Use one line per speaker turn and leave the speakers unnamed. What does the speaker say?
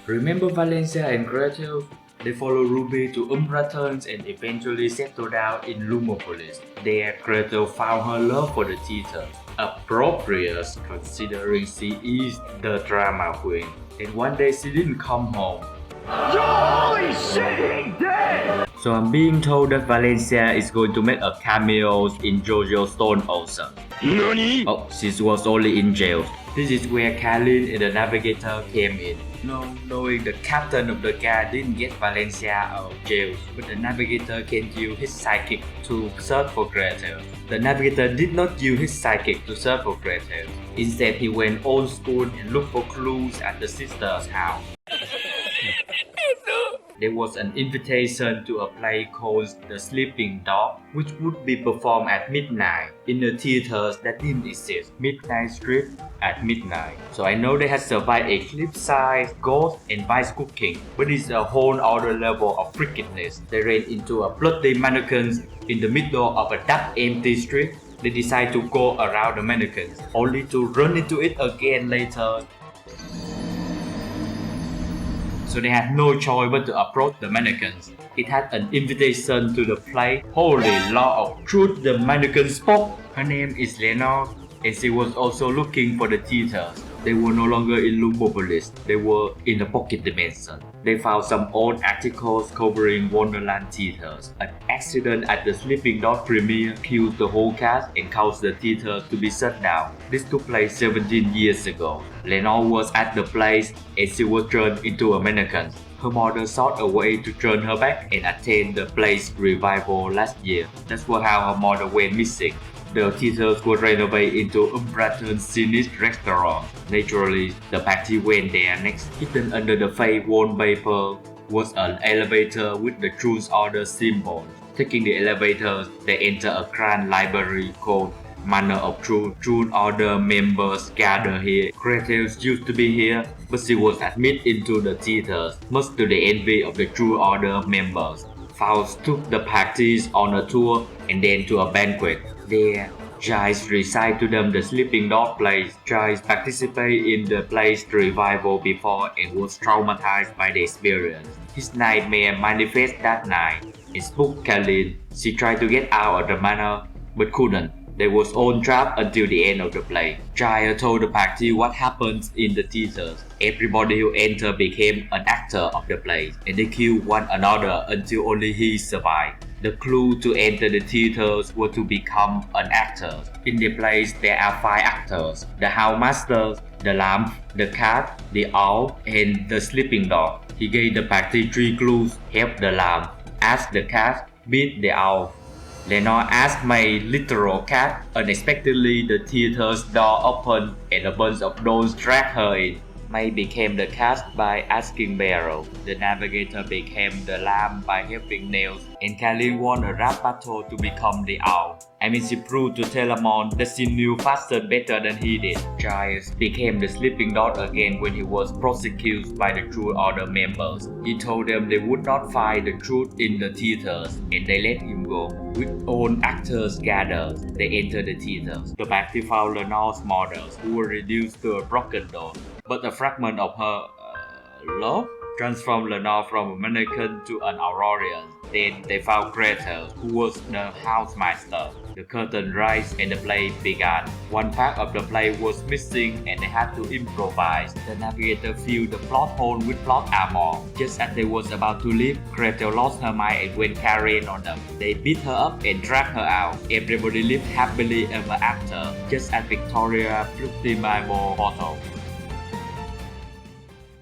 Remember Valencia and Gretel? They follow Ruby to Umbratons and eventually settle down in Lumo. There, Gretel found her love for the theater, appropriate considering she is the drama queen. And one day she didn't come home.
Holy shit, he's dead!
So I'm being told that Valencia is going to make a cameo in JoJo's Stone also.
NANI?
Oh, she was only in jail. This is where Kalin and the navigator came in. Knowing the captain of the guard didn't get Valencia out of jail, but the navigator can use his psychic to search for Gretel. The navigator did not use his psychic to search for Gretel. Instead, he went old school and looked for clues at the sister's house. There was an invitation to a play called The Sleeping Dog, which would be performed at midnight in the theaters that didn't exist. Midnight Street at midnight. So I know they had survived Eclipsite, Ghost, and Vice Cooking, but it's a whole other level of freakiness. They ran into a bloody mannequins in the middle of a dark empty street. They decide to go around the mannequins, only to run into it again later. So they had no choice but to approach the mannequins. It had an invitation to the play. Holy law of truth, the mannequin spoke. Her name is Lenore, and she was also looking for the theaters. They were no longer in Lumopolis, they were in the pocket dimension. They found some old articles covering Wonderland theaters. An accident at the Sleeping Dog premiere killed the whole cast and caused the theater to be shut down. This took place 17 years ago. Lenore was at the place and she was turned into a mannequin. Her mother sought a way to turn her back and attend the play's revival last year. That's how her mother went missing. The theaters were renovated into Umbraton Scenic Restaurant. Naturally, the party went there next. Hidden under the fake wallpaper was an elevator with the Truth Order symbol. Taking the elevator, they enter a grand library called Manor of Truth. Truth Order members gather here. Gretel used to be here, but she was admitted into the theaters, much to the envy of the Truth Order members. Faust took the parties on a tour and then to a banquet. There, Giles recited to them the Sleeping Dog plays. Giles participated in the play's revival before and was traumatized by the experience. His nightmare manifested that night. In spooked Kalin, she tried to get out of the manor but couldn't. They was all trapped until the end of the play. Giles told the party what happens in the theaters. Everybody who entered became an actor of the play, and they killed one another until only he survived. The clue to enter the theaters was to become an actor. In the plays, there are 5 actors: the Housemaster, the Lamb, the Cat, the Owl, and the Sleeping Dog. He gave the party 3 clues: help the Lamb, ask the Cat, beat the Owl. Lenore asked my literal cat. Unexpectedly, the theater's door opened and a bunch of dolls dragged her in. May became the cat by asking Beryl. The navigator became the lamb by helping Nails, and Kalin won a rap battle to become the owl. She proved to Telamont that she knew faster better than he did. Giles became the sleeping dog again when he was prosecuted by the Truth Order members. He told them they would not find the truth in the theaters, and they let him go. With all actors gathered, they entered the theaters. The party found Lenore's models, who were reduced to a broken doll. But a fragment of her love transformed Lenore from a mannequin to an Aurorian. Then they found Gretel, who was the housemaster. The curtain raised and the play began. One part of the play was missing and they had to improvise. The navigator filled the plot hole with plot armor. Just as they was about to leave, Gretel lost her mind and went carrying on them. They beat her up and dragged her out. Everybody lived happily ever after, just as Victoria put the Bible bottle.